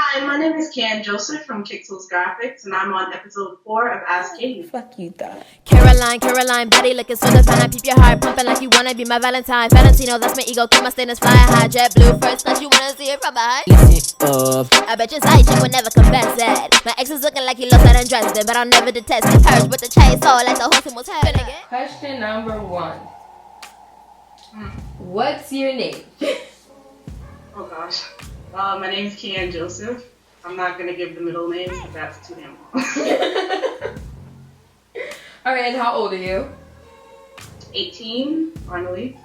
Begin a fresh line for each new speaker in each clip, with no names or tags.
Hi, my name is Kiane Joseph from Kixels Graphics, and I'm on episode 4 of Ask Katie.
Fuck you, thought.
Caroline, body looking so fine. I peep your heart pumping like you wanna be my Valentine. Valentino, that's my ego, keep my status flying high. Jet blue first class, you wanna see it from behind. I bet your side chick would never confess that. My ex is looking like he lost that in Dresden, but I'll never detest the purge with the chainsaw like the whole thing was happening.
Question number 1. What's your name?
Oh gosh. My name is Kiane Joseph. I'm not going to give the middle names because that's too damn long.
Alright, and how old are you?
18, finally.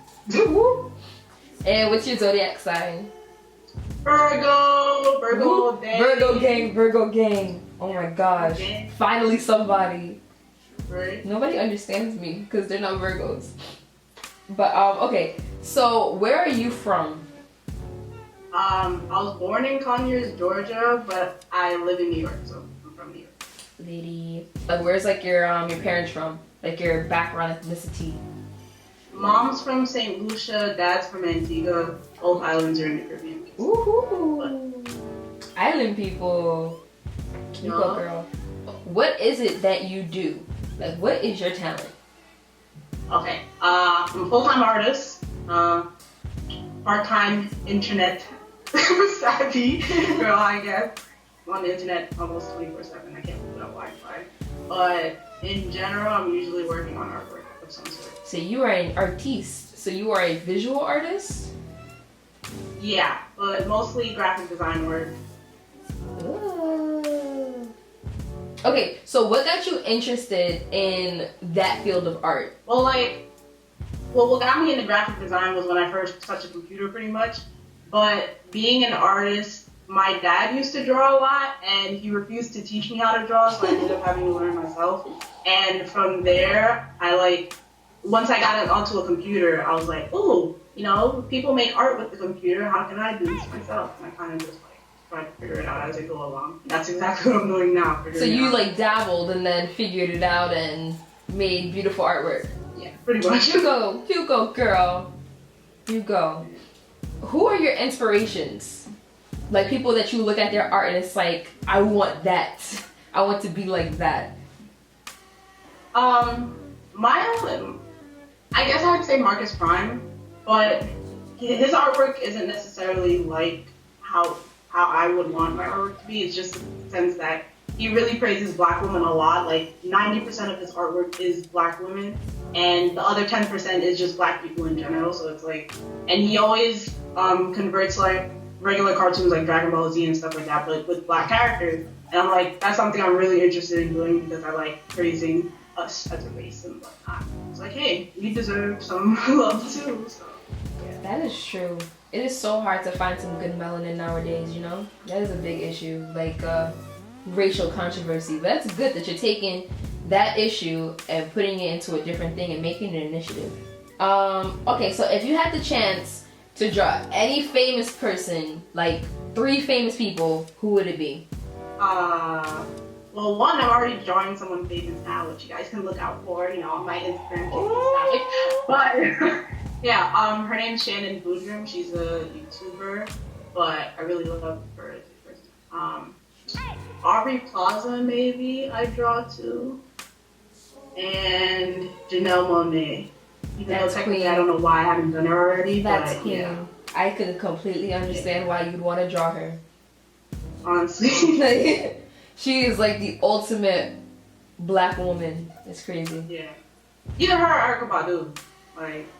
And what's your zodiac sign?
Virgo! Virgo day.
Virgo gang. Oh my gosh.
Okay.
Finally somebody.
Right?
Nobody understands me because they're not Virgos. But, okay. So, where are you from?
I was born in Conyers, Georgia, but I live in New York, so I'm from New York.
Lady. Like, where's, like, your parents from? Like, your background ethnicity?
Mom's from St. Lucia, dad's from Antigua. Both islands are in the Caribbean.
Ooh. Island people. You go, girl. What is it that you do? Like, what is your talent?
Okay, I'm a full-time artist, part-time internet savvy girl, I guess. I'm on the internet almost 24/7. I can't live without Wi-Fi. But in general, I'm usually working on artwork of some sort.
So you are an artiste. So you are a visual artist?
Yeah, but mostly graphic design work.
Ooh. Okay, so what got you interested in that field of art?
Well, what got me into graphic design was when I first touched a computer, pretty much. But being an artist, my dad used to draw a lot, and he refused to teach me how to draw, so I ended up having to learn myself. And from there, once I got onto a computer, I was like, ooh, people make art with the computer. How can I do this myself? And I kind of just tried to figure it out as I go along. That's exactly what I'm doing now.
So you dabbled and then figured it out and made beautiful artwork.
Yeah, pretty much.
You go, girl. You go. Who are your inspirations? Like people that you look at their art and it's like, I want that. I want to be like that.
I guess I would say Marcus Prime, but his artwork isn't necessarily like how I would want my artwork to be. It's just in the sense that he really praises black women a lot. Like 90% of his artwork is black women, and the other 10% is just black people in general. So it's like, and he always converts like regular cartoons like Dragon Ball Z and stuff like that, but with black characters. And I'm like, that's something I'm really interested in doing because I like praising us as a race and whatnot. It's like, hey, we deserve some love too. So yeah.
That is true. It is so hard to find some good melanin nowadays, That is a big issue, like racial controversy. But that's good that you're taking that issue and putting it into a different thing and making an initiative. Okay, so if you had the chance to draw any famous person, like 3 famous people, who would it be?
Well, one, I'm already drawing someone famous now, which you guys can look out for, on my Instagram. But yeah, her name's Shannon Boodrum. She's a YouTuber, but I really love her as a person. Aubrey Plaza, maybe I draw too, and Janelle Monáe. Even though technically I don't know why I haven't done her already.
That's
but
queen.
Yeah.
I could completely understand why you'd want to draw her.
Honestly.
She is like the ultimate black woman. It's crazy.
Yeah. Either her or Erykah Badu.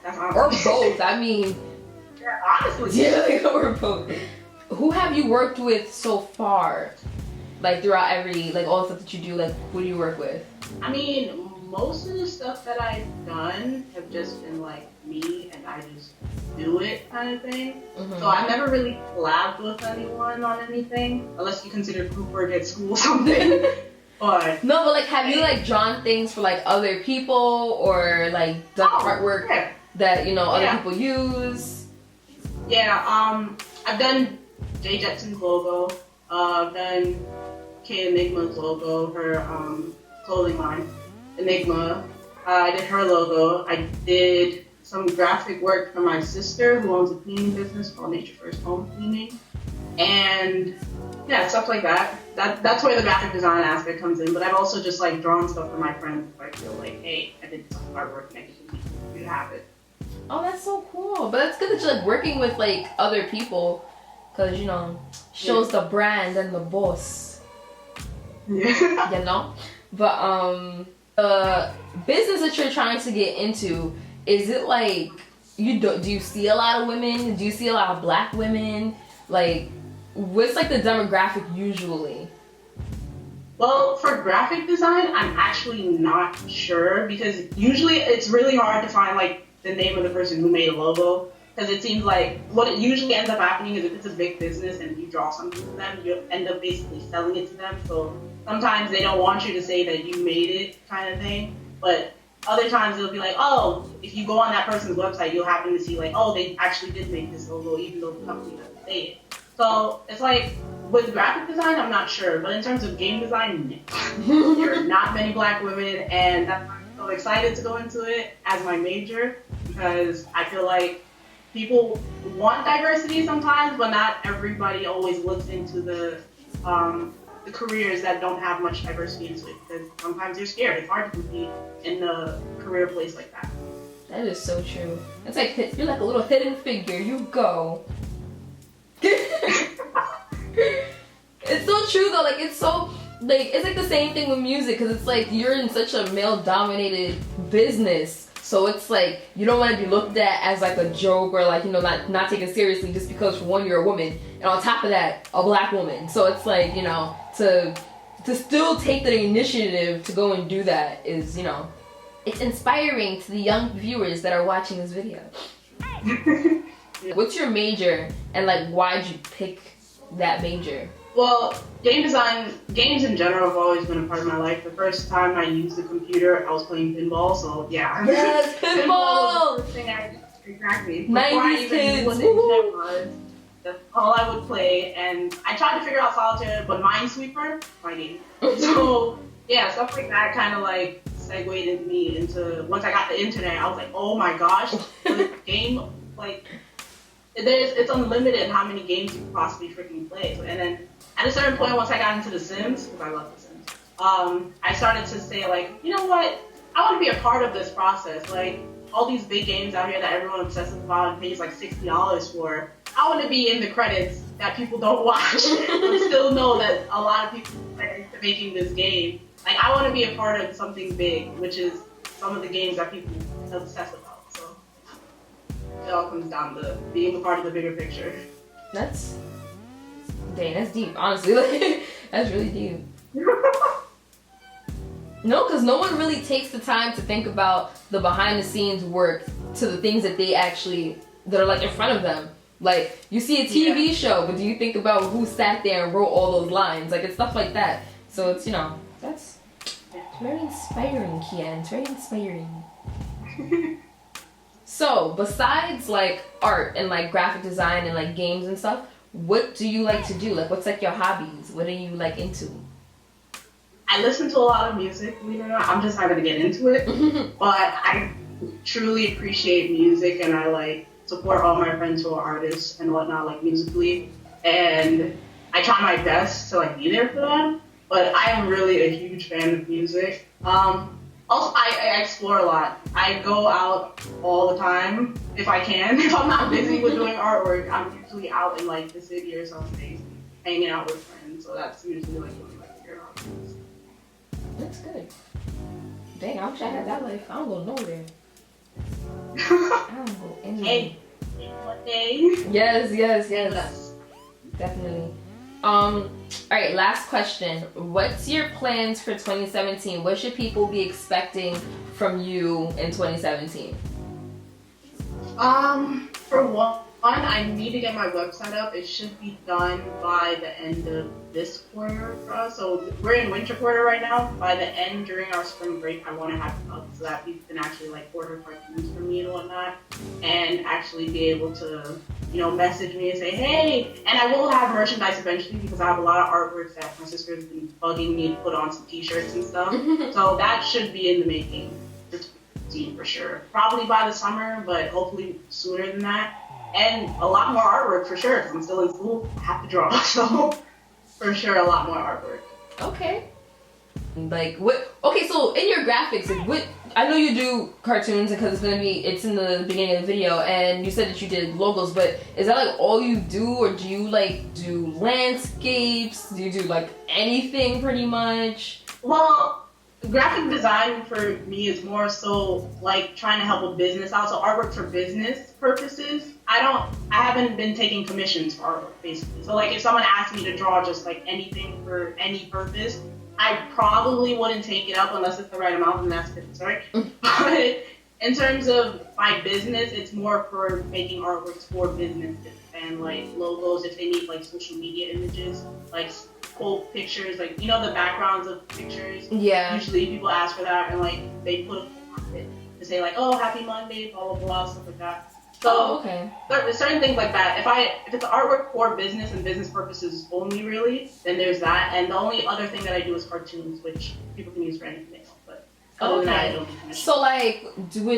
That's honestly.
Or both. I mean.
Yeah, honestly.
Yeah, or both. Who have you worked with so far? Like throughout all the stuff that you do, like who do you work with?
I mean, most of the stuff that I've done have just been like me and I just do it kind of thing. Mm-hmm. So I've never really collabed with anyone on anything, unless you consider group work at school or something. But
have you drawn things for other people or done artwork that other people use?
Yeah, I've done Jay Jetson's logo. I've done Kay Enigma's logo, her clothing line, Enigma. I did her logo. I did some graphic work for my sister who owns a cleaning business called Nature First Home Cleaning. and yeah, stuff like that. That's where the graphic design aspect comes in. But I've also just like drawn stuff for my friends if I feel like, hey, I did some artwork and I can you have it.
Oh, that's so cool. But it's good that you're like working with like other people, because you know, shows the brand and the boss.
Yeah.
You know? But business that you're trying to get into, is it like do you see a lot of women? Do you see a lot of black women? Like, what's like the demographic usually?
Well, for graphic design, I'm actually not sure because usually it's really hard to find like the name of the person who made a logo, because it seems like what it usually ends up happening is if it's a big business and you draw something to them, you end up basically selling it to them. So sometimes they don't want you to say that you made it kind of thing, but other times it'll be like, oh, if you go on that person's website, you'll happen to see like, oh, they actually did make this logo even though the company doesn't say it. So it's like, with graphic design, I'm not sure, but in terms of game design, no. There are not many black women, and that's why I'm so excited to go into it as my major, because I feel like people want diversity sometimes, but not everybody always looks into the careers that don't have much diversity into it, because sometimes you're scared. It's hard to compete in a career place like that.
That is so true. It's like you're like a little hidden figure. You go. It's so true though. Like it's so like it's like the same thing with music, because it's like you're in such a male-dominated business. So it's like you don't want to be looked at as like a joke or like, you know, not taken seriously just because for one you're a woman and on top of that a black woman. So it's like, you know, to still take the initiative to go and do that is, you know, it's inspiring to the young viewers that are watching this video. What's your major and like why'd you pick that major?
Well, game design, games in general have always been a part of my life. The first time I used the computer, I was playing pinball, so yeah.
Yes, pinball!
Was the first thing I exactly.
90s kids!
What the internet was, that's all I would play, and I tried to figure out solitaire, but Minesweeper, my game. So yeah, stuff like that kind of like segued me into, once I got the internet, I was like, oh my gosh, the game, like, it's unlimited how many games you could possibly freaking play. And then at a certain point, once I got into The Sims, because I love The Sims, I started to say like, you know what? I want to be a part of this process. Like all these big games out here that everyone obsesses about and pays like $60 for. I want to be in the credits that people don't watch, but still know that a lot of people are into making this game. Like I want to be a part of something big, which is some of the games that people obsess about. It all comes down to being a part of the bigger picture.
That's deep, honestly. Like, that's really deep. No, because no one really takes the time to think about the behind the scenes work to the things that that are like in front of them. Like, you see a TV show, but do you think about who sat there and wrote all those lines? Like, it's stuff like that. So it's, you know, it's very inspiring, Kiane. It's very inspiring. So, besides like art and like graphic design and like games and stuff, what do you like to do? Like, what's like your hobbies? What are you like into?
I listen to a lot of music, believe it or not. I'm just not gonna get into it, but I truly appreciate music, and I like support all my friends who are artists and whatnot, like musically, and I try my best to like be there for them. But I am really a huge fan of music. Also, I explore a lot. I go out all the time if I can. If I'm not busy with doing artwork, I'm usually out in like the city or something, hanging out with friends. So that's usually like one of my favorite hobbies.
That's good. Dang, I wish I had that life. I don't go nowhere. I don't go anywhere.
Hey, one day.
Yes. Definitely. Alright, last question. What's your plans for 2017? What should people be expecting from you in 2017?
For one, I need to get my website up. It should be done by the end of this quarter for us. So we're in winter quarter right now. By the end, during our spring break, I want to have it up so that people can actually like order cartoons from me and whatnot, and actually be able to, you know, message me and say, hey, and I will have merchandise eventually because I have a lot of artworks that my sister's been bugging me to put on some t-shirts and stuff. So that should be in the making for sure. Probably by the summer, but hopefully sooner than that. And a lot more artwork for sure, because I'm still in school. I have to draw, so for sure a lot more artwork.
Okay. Like what? Okay, so in your graphics, like what? I know you do cartoons because it's in the beginning of the video, and you said that you did logos. But is that like all you do, or do you like do landscapes? Do you do like anything pretty much?
Well, graphic design for me is more so like trying to help a business out. So artwork for business purposes. I haven't been taking commissions for artwork basically. So like if someone asked me to draw just like anything for any purpose, I probably wouldn't take it up unless it's the right amount, and that's different, sorry. But in terms of my business, it's more for making artworks for businesses and like logos if they need like social media images, like cool pictures, like you know the backgrounds of pictures.
Yeah.
Usually people ask for that, and like they put it to say like, oh, happy Monday, blah blah blah, stuff like that. So
okay.
There's certain things like that. If it's artwork for business and business purposes only, really, then there's that. And the only other thing that I do is cartoons, which people can use for anything else. But other than that, I don't do commissions.
So like,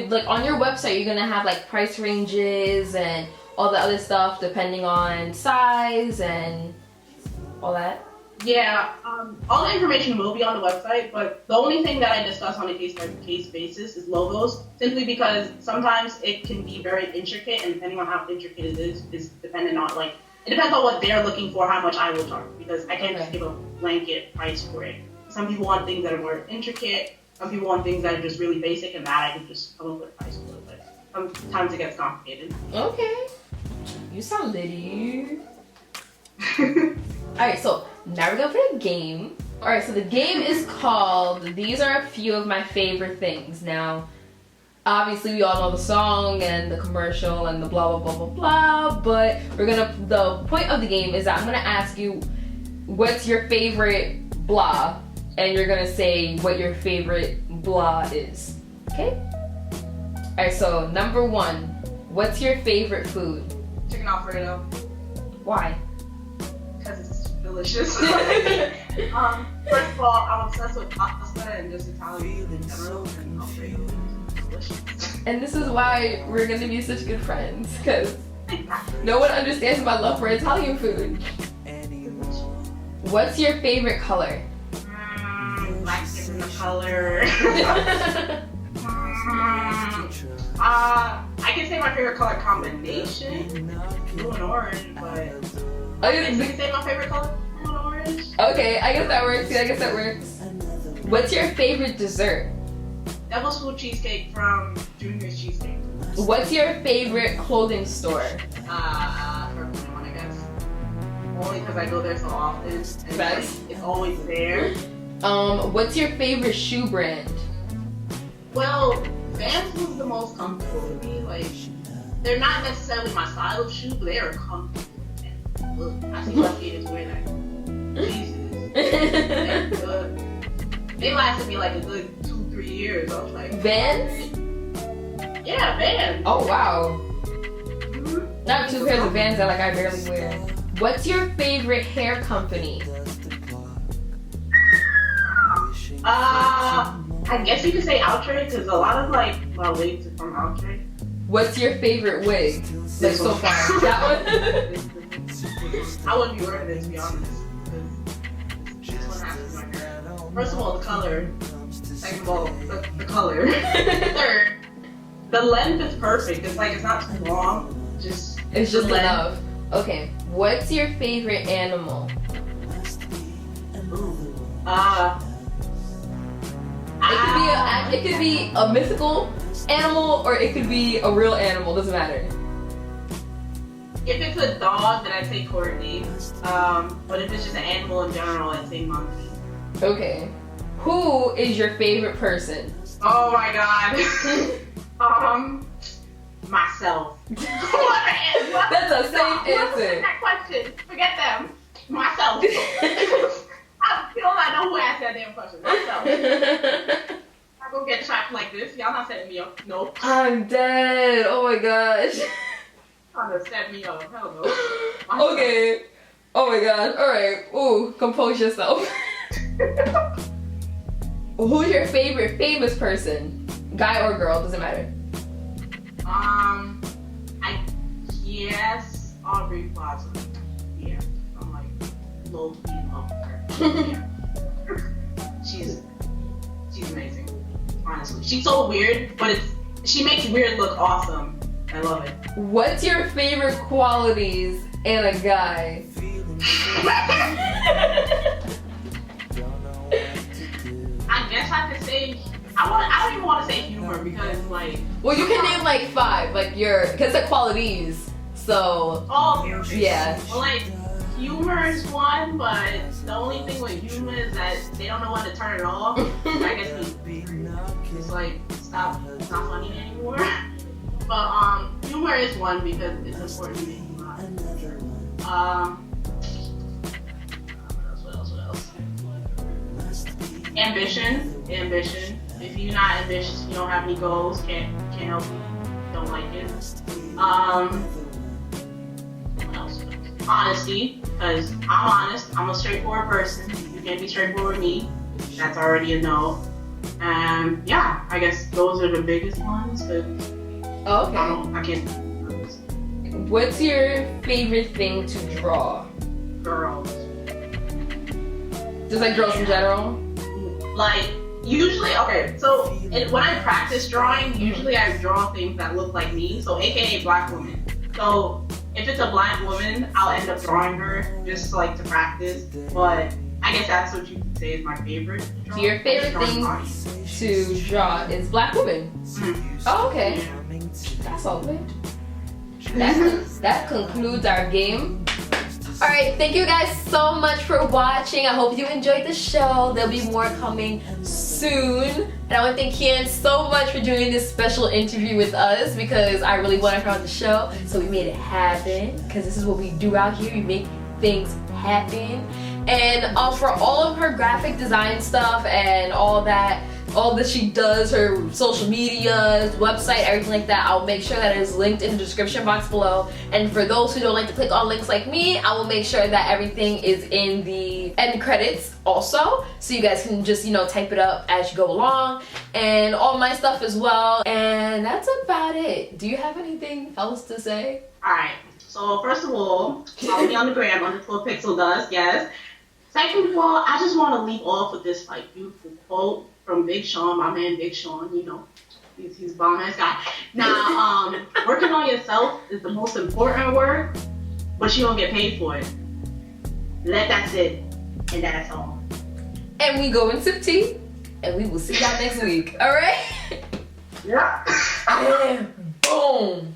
like on your website, you're gonna have like price ranges and all the other stuff depending on size and all that.
Yeah, all the information will be on the website, but the only thing that I discuss on a case-by-case basis is logos, simply because sometimes it can be very intricate, and depending on how intricate it is dependent on, like, it depends on what they're looking for, how much I will charge, because I can't just give a blanket price for it. Some people want things that are more intricate, some people want things that are just really basic, and that I can just come up with a price for it, but sometimes it gets complicated.
Okay. You sound litty. Alright, so now we're gonna play a game. Alright, so the game is called These Are a Few of My Favorite Things. Now, obviously we all know the song and the commercial and the blah blah blah blah blah, but the point of the game is that I'm gonna ask you what's your favorite blah, and you're gonna say what your favorite blah is. Okay? Alright, so number 1, what's your favorite food?
Chicken Alfredo.
Why?
Because it's delicious. First of all, I'm obsessed with pasta and just Italian in general, and Alfredo is delicious.
And this is why we're gonna be such good friends, because no one understands my love for Italian food. What's your favorite color?
Black skin in the color. I can say my favorite color combination, blue and orange, but I can say my favorite color, blue and orange.
Okay, I guess that works. Yeah, I guess that works. What's your favorite dessert?
Devil's Food cheesecake from Junior's Cheesecake.
What's your favorite clothing store?
Forever 21, I guess. Only because I go there so often, and it's always there.
What's your favorite shoe brand?
Well, Vans was the most comfortable to me. Like, they're not necessarily my style of shoe, but they are comfortable. And look, I see my kids wear that. Jesus. They're good. They lasted me like a good 2-3 years. I was like,
Vans?
Yeah, Vans.
Oh wow. Mm-hmm. Not 2 pairs of Vans that like I barely wear. What's your favorite hair company?
I guess you could say Outre, because a lot of like my wigs are from Outre.
What's your favorite wig? Like so far? That one?
I wouldn't be wearing it, to be honest. This one has to be my hair. First of all, the color. Second of all, the color. Third, the length is perfect. It's like it's not too long.
It's just enough. Okay. What's your favorite animal? It could be a mythical animal or it could be a real animal. Doesn't matter.
If it's a dog, then I'd say Courtney. But if it's just an animal in general, I'd say monkey.
Okay. Who is your favorite person?
Oh my god. Myself.
That's a safe answer.
That question. Forget them. Myself. I feel like I know who asked that damn question. Myself. I go get trapped like this. Y'all not setting me up. No.
I'm dead. Oh my gosh.
Trying to set me up. Hell no.
Okay. Oh my god. Alright. Ooh, compose yourself. Who's your favorite famous person? Guy or girl, doesn't matter.
Yes, Aubrey Plaza. Yeah, I'm like low key in love with her. Yeah. She's amazing. Honestly, she's so weird, but she makes weird look awesome. I love it.
What's your favorite qualities in a guy?
I guess I could say I don't even want to say humor because like.
Well, you can name like 5, like because the qualities. So.
Oh.
Yeah.
Well, like humor is one, but the only thing with humor is that they don't know when to turn it off. I guess it's like it's not funny anymore. But humor is one because it's important to me. What else? Ambition. If you're not ambitious, you don't have any goals, can't help you. Don't like it. What else? Honesty, because I'm honest. I'm a straightforward person. You can't be straightforward with me. That's already a no. And yeah, I guess those are the biggest ones. But
okay.
I can't.
What's your favorite thing to draw?
Girls.
Just like girls in general?
Like, usually, okay, so when I practice drawing, usually I draw things that look like me, so aka black woman. So if it's a black woman, I'll end up drawing her just like to practice. But I guess that's what you could say is my favorite.
So your favorite thing to draw is black women?
Mm-hmm.
Oh, okay. That's all good. That concludes our game. Alright, thank you guys so much for watching. I hope you enjoyed the show. There'll be more coming soon. And I want to thank Kiane so much for doing this special interview with us because I really wanted her on the show. So we made it happen because this is what we do out here. We make things happen. And for all of her graphic design stuff and all that she does, her social media, website, everything like that, I'll make sure that it is linked in the description box below. And for those who don't like to click on links like me, I will make sure that everything is in the end credits also, so you guys can just, type it up as you go along, and all my stuff as well. And that's about it. Do you have anything else to say?
Alright, so first of all, follow me on the gram, _pixeldust, yes. Second of all, I just want to leave off with this beautiful quote from Big Sean, my man Big Sean, he's a bomb ass guy. Now, working on yourself is the most important work, but you don't get paid for it. Let that sit, and that's all.
And we go and sip tea, and we will see y'all next week, alright?
Yeah.
And boom.